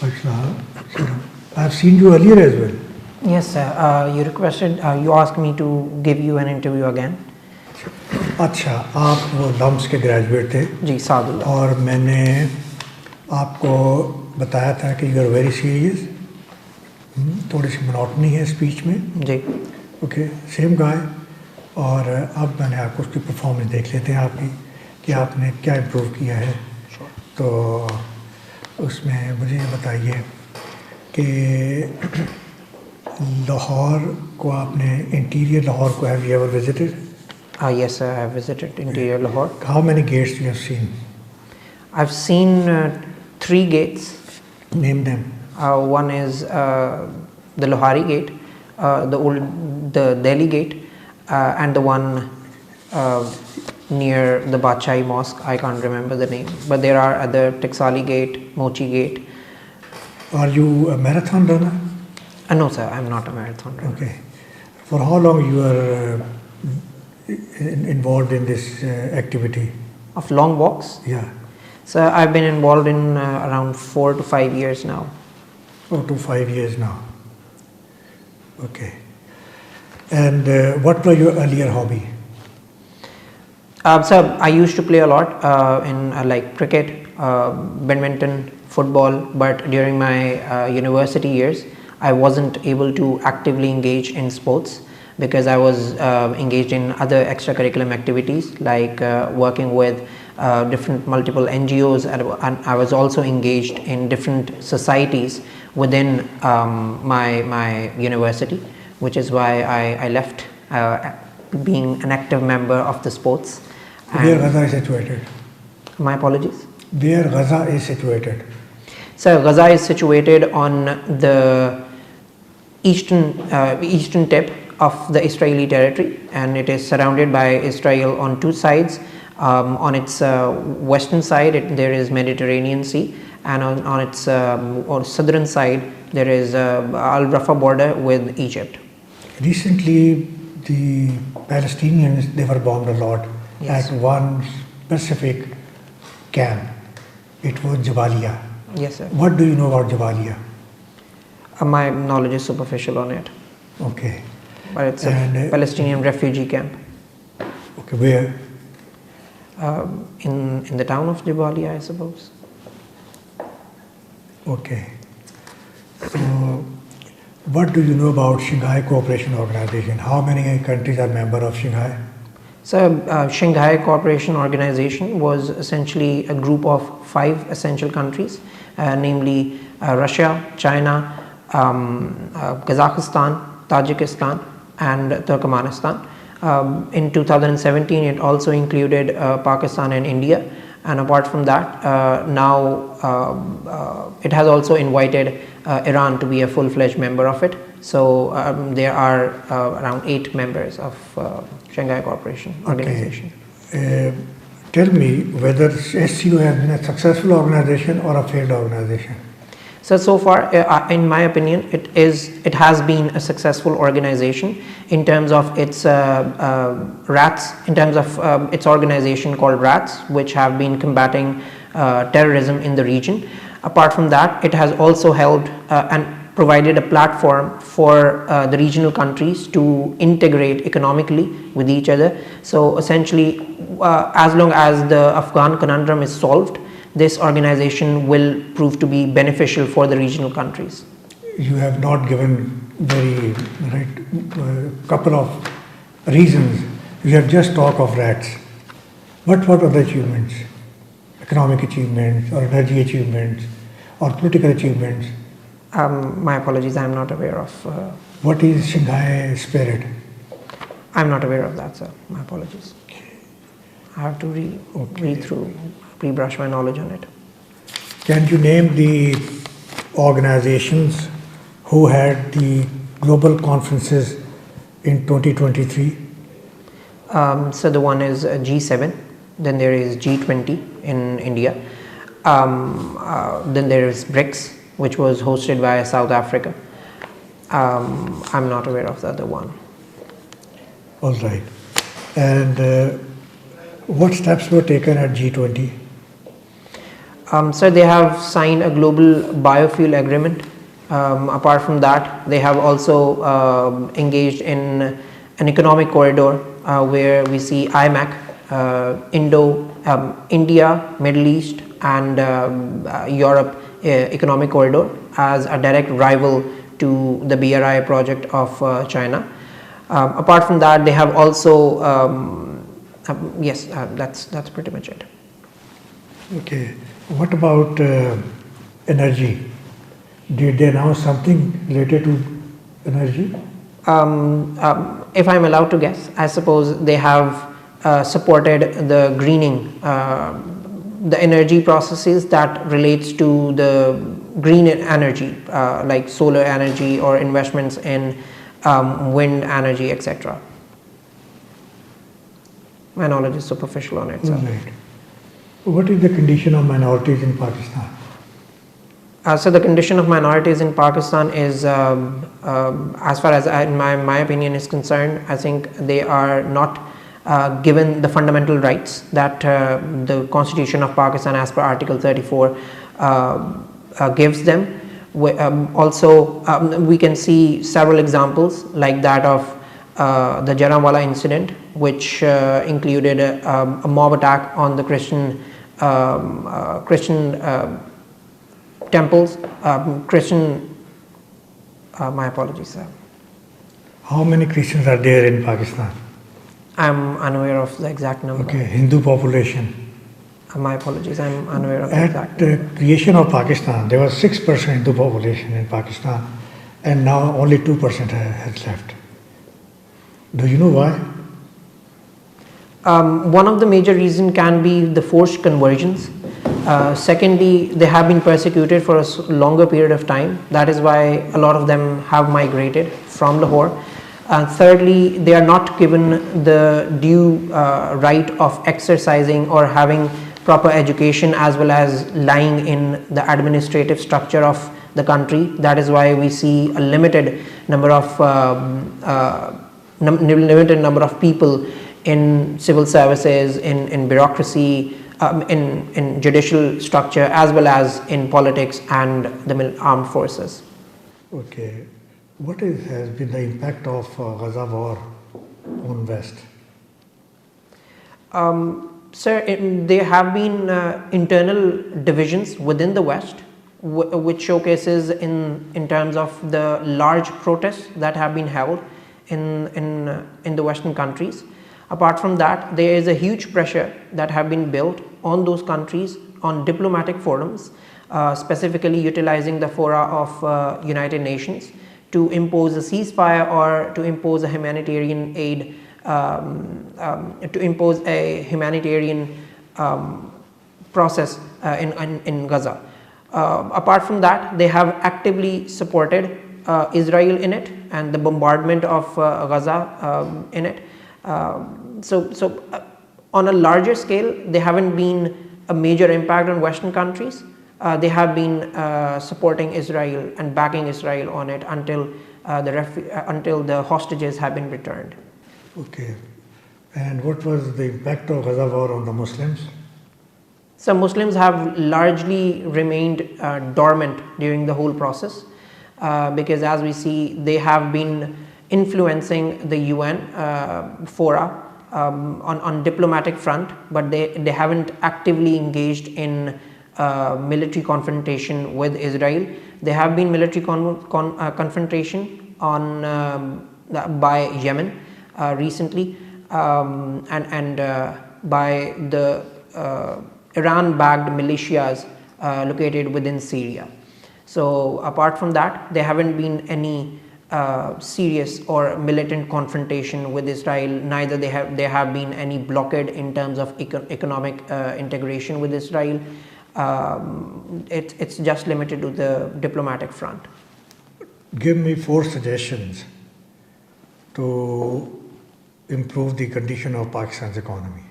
I've seen you earlier as well. Yes, sir. You requested, you asked me to give you an interview again. अच्छा, आप वो lumps के graduate थे जी, साद उल्लाह। और मैंने आपको बताया था कि यू आर वेरी सीरियस, थोड़ी सी मोनोटनी है स्पीच में जी। Okay, same guy. और अब मैंने आपको उसकी परफॉर्मेंस देख लेते हैं आपकी कि आपने क्या इम्प्रूव किया है। तो उसमें मुझे ये बताइए कि लाहौर को आपने, इंटीरियर लाहौर को have you ever visited? Yes, sir, I have visited interior Lahore. How many gates you have seen? I've seen 3 gates. Name them. One is the Lohari gate, the Delhi gate, and the one near the Badshai Mosque. I can't remember the name, but there are other Taksali gate, Mochi gate. Are you a marathon runner? No, sir, I'm not a marathon runner. Okay. For how long you are involved in this activity? Of long walks? Yeah. So I've been involved in around 4 to 5 years now. 4 to 5 years now. Okay. And what was your earlier hobby? So I used to play a lot in like cricket, badminton, football, but during my university years I wasn't able to actively engage in sports because I was engaged in other extracurricular activities like working with different multiple NGOs, and I was also engaged in different societies within my university, which is why I left being an active member of the sports. Where Gaza is situated? My apologies? Where Gaza is situated? So Gaza is situated on the eastern tip of the Israeli territory, and it is surrounded by Israel on 2 sides. On its western side there is Mediterranean Sea, and on its southern side there is Al Rafah border with Egypt. Recently the Palestinians, they were bombed a lot. Yes. At one specific camp. It was Jabalia. Yes, sir. What do you know about Jabalia? My knowledge is superficial on it. Okay. But it's a Palestinian refugee camp. Okay, where? In the town of Jabalia, I suppose. Okay. So, what do you know about Shanghai Cooperation Organization? How many countries are member of Shanghai? So, Shanghai Cooperation Organization was essentially a group of 5 essential countries, namely Russia, China, Kazakhstan, Tajikistan, and Turkmenistan. In 2017, it also included Pakistan and India, and apart from that, now it has also invited Iran to be a full-fledged member of it. So there are around 8 members of Shanghai Cooperation Organization. Okay. Tell me whether SCO has been a successful organization or a failed organization. So far, in my opinion, it has been a successful organization in terms of its RATS, in terms of its organization called RATS, which have been combating terrorism in the region. Apart from that, it has also helped and provided a platform for the regional countries to integrate economically with each other. So essentially, as long as the Afghan conundrum is solved, this organization will prove to be beneficial for the regional countries. You have not given very couple of reasons. You have just talked of RATs. What other achievements? Economic achievements or energy achievements or political achievements? My apologies, I am not aware of. What is Shanghai spirit? I am not aware of that, sir. My apologies. I have to read through, rebrush my knowledge on it. Can you name the organizations who had the global conferences in 2023? So the one is G7, then there is G20 in India, then there is BRICS, which was hosted by South Africa. I'm not aware of the other one. All right. And what steps were taken at G20? So they have signed a global biofuel agreement. Apart from that, they have also engaged in an economic corridor where we see IMEC, India, Middle East and Europe economic corridor as a direct rival to the BRI project of China. Apart from that, they have also yes, that's pretty much it. Okay, what about energy? Did they announce something related to energy? If I'm allowed to guess, I suppose they have supported the greening, the energy processes that relates to the green energy, like solar energy or investments in wind energy, etc. My knowledge is superficial on it. So. Right. What is the condition of minorities in Pakistan? So the condition of minorities in Pakistan is, as far as my opinion is concerned, I think they are not given the fundamental rights that the Constitution of Pakistan as per Article 34 gives them. Also, we can see several examples like that of the Jallianwala incident, which included a mob attack on the Christian temples, my apologies, sir. How many Christians are there in Pakistan? I'm unaware of the exact number. Okay, Hindu population. My apologies, I'm unaware of the exact At the creation of Pakistan, there was 6% Hindu population in Pakistan, and now only 2% has left. Do you know why? One of the major reasons can be the forced conversions. Secondly, they have been persecuted for a longer period of time. That is why a lot of them have migrated from Lahore. Thirdly, they are not given the due right of exercising or having proper education as well as lying in the administrative structure of the country. That is why we see a limited number of people in civil services, in bureaucracy, in judicial structure as well as in politics and the armed forces. Okay. What has been the impact of Gaza war on West? Sir, there have been internal divisions within the West, which showcases in terms of the large protests that have been held in the Western countries. Apart from that, there is a huge pressure that have been built on those countries on diplomatic forums, specifically utilizing the fora of United Nations to impose a ceasefire or to impose a humanitarian aid, to impose a humanitarian process in Gaza. Apart from that, they have actively supported Israel in it and the bombardment of Gaza in it. So on a larger scale, there haven't been a major impact on Western countries. They have been supporting Israel and backing Israel on it until the hostages have been returned. Okay. And what was the impact of Gaza war on the Muslims? So Muslims have largely remained dormant during the whole process because as we see, they have been influencing the UN fora on diplomatic front, but they haven't actively engaged in military confrontation with Israel. There have been military confrontation on by Yemen recently and by the Iran-backed militias located within Syria. So apart from that, there haven't been any serious or militant confrontation with Israel. Neither there have been any blockade in terms of economic integration with Israel. It's just limited to the diplomatic front. Give me 4 suggestions to improve the condition of Pakistan's economy.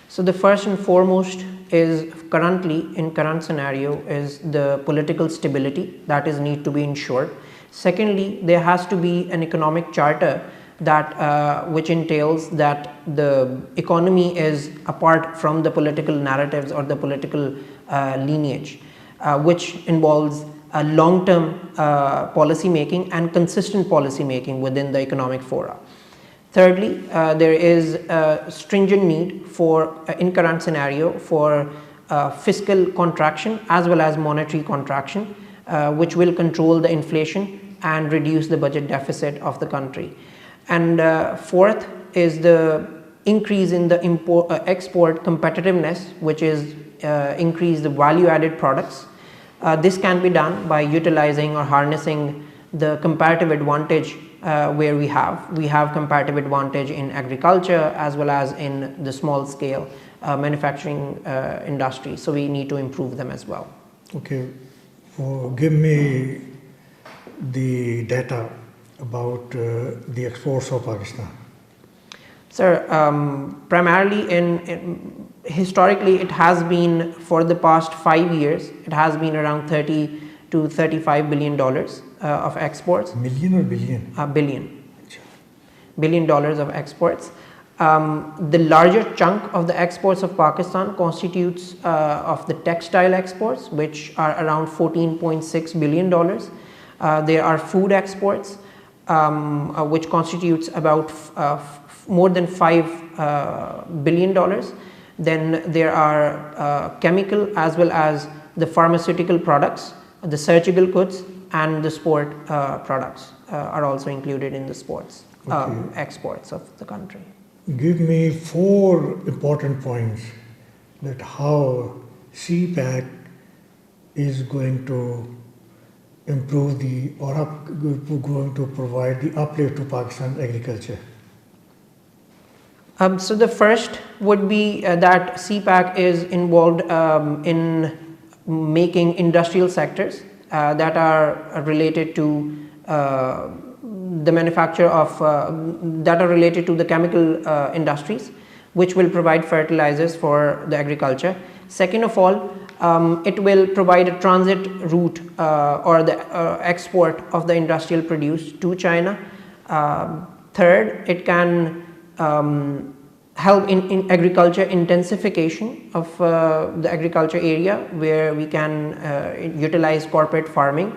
So the first and foremost is current scenario is the political stability that is need to be ensured. Secondly, there has to be an economic charter that which entails that the economy is apart from the political narratives or the political lineage, which involves long-term policy making and consistent policy making within the economic fora. Thirdly, there is a stringent need for, in current scenario, for fiscal contraction as well as monetary contraction, which will control the inflation and reduce the budget deficit of the country. And fourth is the increase in the export competitiveness, which is increase the value added products. This can be done by utilizing or harnessing the comparative advantage where we have comparative advantage in agriculture as well as in the small scale manufacturing industry. So we need to improve them as well. Okay, give me the data about the exports of Pakistan. Sir, primarily historically it has been, for the past 5 years, it has been around $30 to $35 billion of exports. Million or billion? Billion. $1 billion of exports. The larger chunk of the exports of Pakistan constitutes of the textile exports, which are around $14.6 billion. There are food exports, which constitutes about more than $5 billion. Then there are chemical as well as the pharmaceutical products, the surgical goods, and the sport products are also included in the sports exports of the country. Give me 4 important points that how CPAC is going to improve going to provide the uplift to Pakistan agriculture. So the first would be that CPAC is involved in making industrial sectors that are related to the manufacture of that are related to the chemical industries, which will provide fertilizers for the agriculture. Second of all, it will provide a transit route or the export of the industrial produce to China. Third, it can help in agriculture intensification of the agriculture area, where we can utilize corporate farming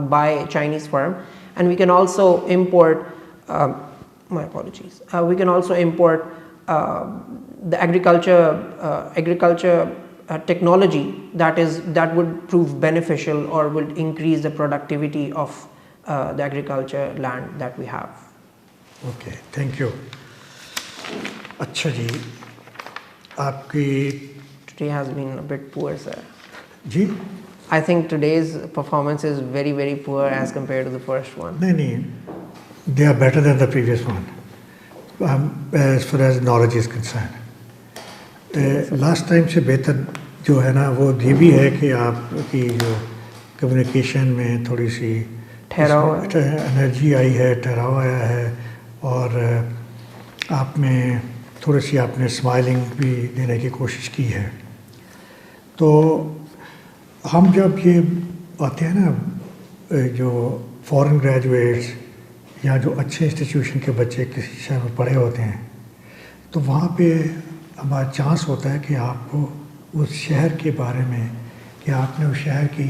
by Chinese firm, and we can also import my apologies we can also import the agriculture technology that would prove beneficial or would increase the productivity of the agriculture land that we have. Okay, thank you. अच्छा जी, आपकी today has been a bit poor, sir. Ji? I think today's performance is very, very poor as compared to the first one. No, they are better than the previous one, as far as knowledge is concerned. Last time से बेहतर जो है ना, वो ये भी है कि आपकी जो कम्युनिकेशन में थोड़ी सी ठहराव एनर्जी आई है, ठहराव आया है, और आप में थोड़ी सी आपने स्माइलिंग भी देने की कोशिश की है. तो हम जब ये आते हैं ना, जो फॉरेन ग्रेजुएट्स या जो अच्छे इंस्टीट्यूशन के बच्चे किसी शहर में पढ़े होते हैं, तो वहाँ पे हमारा चांस होता है कि आपको उस शहर के बारे में, कि आपने उस शहर की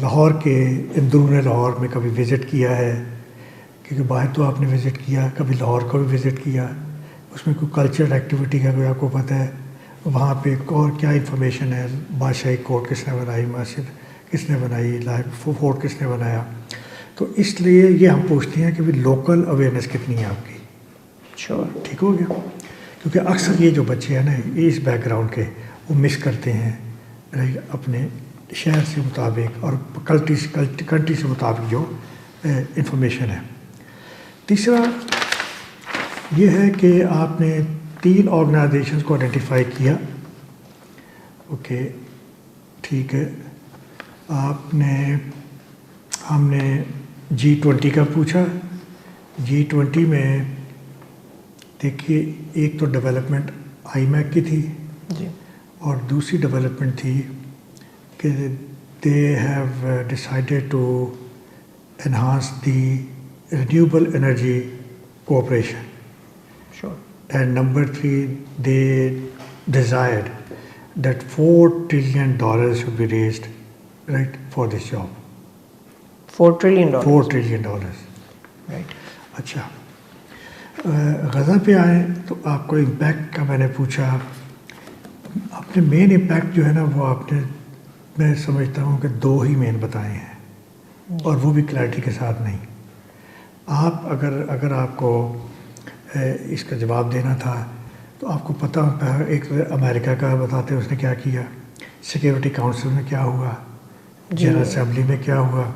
लाहौर के अंदरून लाहौर में कभी विज़िट किया है, क्योंकि बाहर तो आपने विज़िट किया, कभी लाहौर को भी विज़िट किया, उसमें कोई कल्चरल एक्टिविटी का कोई आपको पता है, वहाँ पे और क्या इंफॉर्मेशन है, बादशाही कोर्ट किसने बनाई, मस्जिद किसने बनाई, लाइक फोर्ट किसने बनाया. तो इसलिए ये हम पूछते हैं कि भी लोकल अवेयरनेस कितनी है आपकी. Sure. ठीक हो गया. क्योंकि अक्सर ये जो बच्चे हैं ना, ये इस बैकग्राउंड के, वो मिस करते हैं अपने शहर से मुताबिक और कंट्री से मुताबिक जो इंफॉर्मेशन है. तीसरा ये है कि आपने 3 ऑर्गेनाइजेशंस को आइडेंटिफाई किया. ओके, ठीक है. हमने G20 का पूछा. G20 में देखिए, एक तो डेवलपमेंट IMAC की थी जी, और दूसरी डेवलपमेंट थी कि they have decided to enhance the renewable energy cooperation. Sure. And number 3, they desired that $4 trillion should be raised, right, for this job. $4 trillion. $4 trillion. Right. अच्छा, गज़ा पे आए तो आपको इम्पैक्ट का मैंने पूछा. आपने मेन इम्पैक्ट जो है ना वो आपने, मैं समझता हूँ कि 2 ही मेन बताए हैं और वो भी क्लैरिटी के साथ नहीं. आप अगर आपको इसका जवाब देना था तो आपको पता, एक अमेरिका का बताते हैं उसने क्या किया, सिक्योरिटी काउंसिल में क्या हुआ, जनरल असेंबली में क्या हुआ,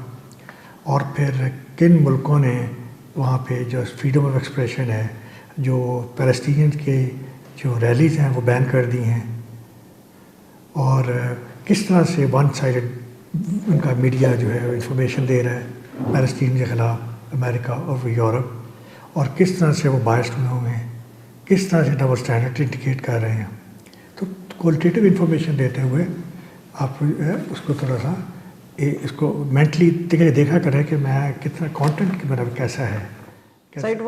और फिर किन मुल्कों ने वहाँ पे जो फ्रीडम ऑफ एक्सप्रेशन है, जो पैलेस्टीनियन के जो रैलीज़ हैं वो बैन कर दी हैं, और किस तरह से वन साइडेड उनका मीडिया जो है इंफॉर्मेशन दे रहा है पैलेस्टीन के ख़िलाफ़ अमेरिका और यूरोप, और किस तरह से वो बायस्ड हुए हैं, किस तरह से डबल स्टैंडर्ड इंडिकेट कर रहे हैं. तो क्वालिटेटिव इंफॉर्मेशन देते हुए आप उसको थोड़ा सा इसको मेंटली देखा करें कि मैं कितना कंटेंट मेरा कैसा है. So it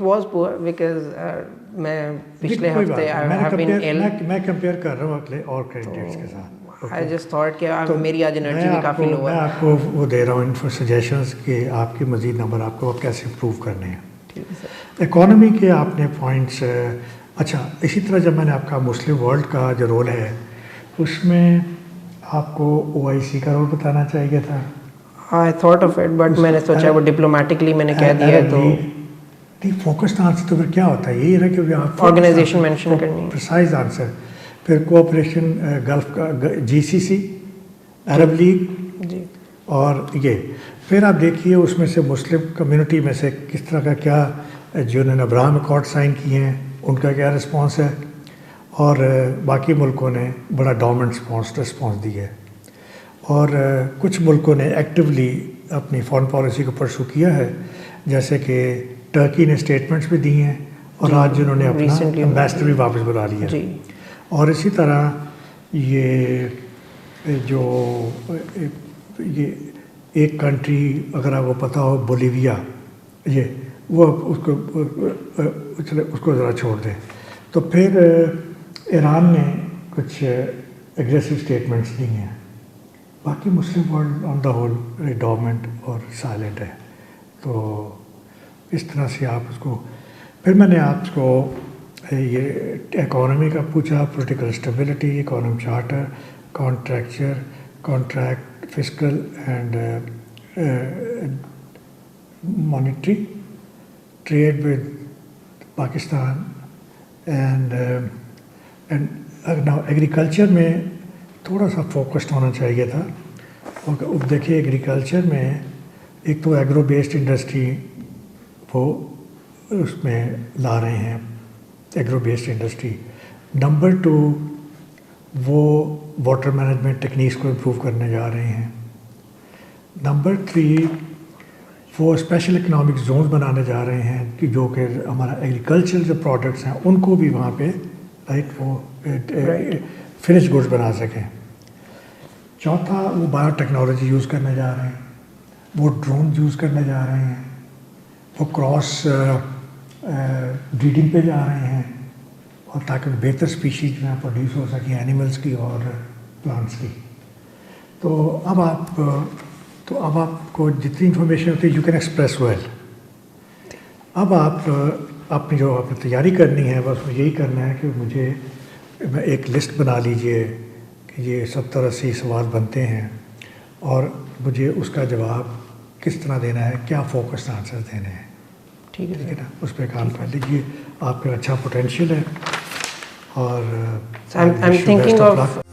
was poor because मैं पिछले हफ्ते I have been ill. मैं कंपेयर कर रहा हूँ अगले और कैंडिडेट्स के साथ. I just thought कि मेरी आज एनर्जी भी काफ़ी लो है. मैं आपको वो दे रहा हूँ इन्फो सजेशंस कि आपके मज़ीद नंबर आपको कैसे इम्प्रूव करने हैं. इकोनॉमी के आपने पॉइंट्स. अच्छा, इसी तरह जब मैंने आपका मुस्लिम वर्ल्ड का जो रोल है उसमें आपको OIC का रोल बताना चाहिए था. I thought of it, but मैंने सोचा वो डिप्लोमेटिकली मैंने कह दिया है तो फोकस्ड आंसर तो फिर क्या होता है, यही है कि आप ऑर्गेनाइजेशन मेंशन करनी है, प्रिसाइज आंसर. फिर कोऑपरेशन गल्फ का GCC, अरब लीग जी, और ये फिर आप देखिए उसमें से मुस्लिम कम्युनिटी में से किस तरह का क्या जिन्होंने अब्राहम अकॉर्ड साइन किए हैं उनका क्या रिस्पांस है, और बाकी मुल्कों ने बड़ा डोमिनेंट रिस्पांस दिया है, और कुछ मुल्कों ने एक्टिवली अपनी फॉरेन पॉलिसी को परसू किया है, जैसे कि टर्की ने स्टेटमेंट्स भी दिए हैं और आज जिन्होंने अपना एम्बेसडर भी वापस बुला लिया. और इसी तरह ये जो ये एक कंट्री अगर आपको पता हो बोलीविया, ये वो उसको ज़रा छोड़ दें. तो फिर ईरान ने कुछ एग्रेसिव स्टेटमेंट्स दी हैं. बाकी Muslim world on the whole dominant और साइलेंट है. तो इस तरह से आप उसको, फिर मैंने आपको ये इकोनॉमी का पूछा, political stability, economic charter, contract, fiscal and monetary, trade with Pakistan and now agriculture में थोड़ा सा फोकस्ड होना चाहिए था. और अब देखिए एग्रीकल्चर में एक तो एग्रो बेस्ड इंडस्ट्री वो उसमें ला रहे हैं, एग्रो बेस्ड इंडस्ट्री. नंबर 2 वो वाटर मैनेजमेंट टेक्निक्स को इम्प्रूव करने जा रहे हैं. नंबर 3 वो स्पेशल इकोनॉमिक जोन्स बनाने जा रहे हैं कि जो कि हमारा एग्रीकल्चर जो प्रोडक्ट्स हैं उनको भी वहाँ पे वो फिनिश गुड्स बना सकें. चौथा वो बायोटेक्नोलॉजी यूज़ करने जा रहे हैं, वो ड्रोन यूज़ करने जा रहे हैं, वो क्रॉस ब्रीडिंग पे जा रहे हैं, और ताकि बेहतर स्पीशीज में प्रोड्यूस हो सके एनिमल्स की और प्लांट्स की. तो अब आपको जितनी इन्फॉर्मेशन होती है यू कैन एक्सप्रेस वेल. अब आप अपनी जो आपने तैयारी करनी है बस यही करना है कि मुझे एक लिस्ट बना लीजिए कि ये 70-80 सवाल बनते हैं और मुझे उसका जवाब किस तरह देना है, क्या फोकस्ड आंसर देने हैं. ठीक है ना, उस पर काम कर लीजिए. आपका अच्छा पोटेंशियल है और I'm thinking of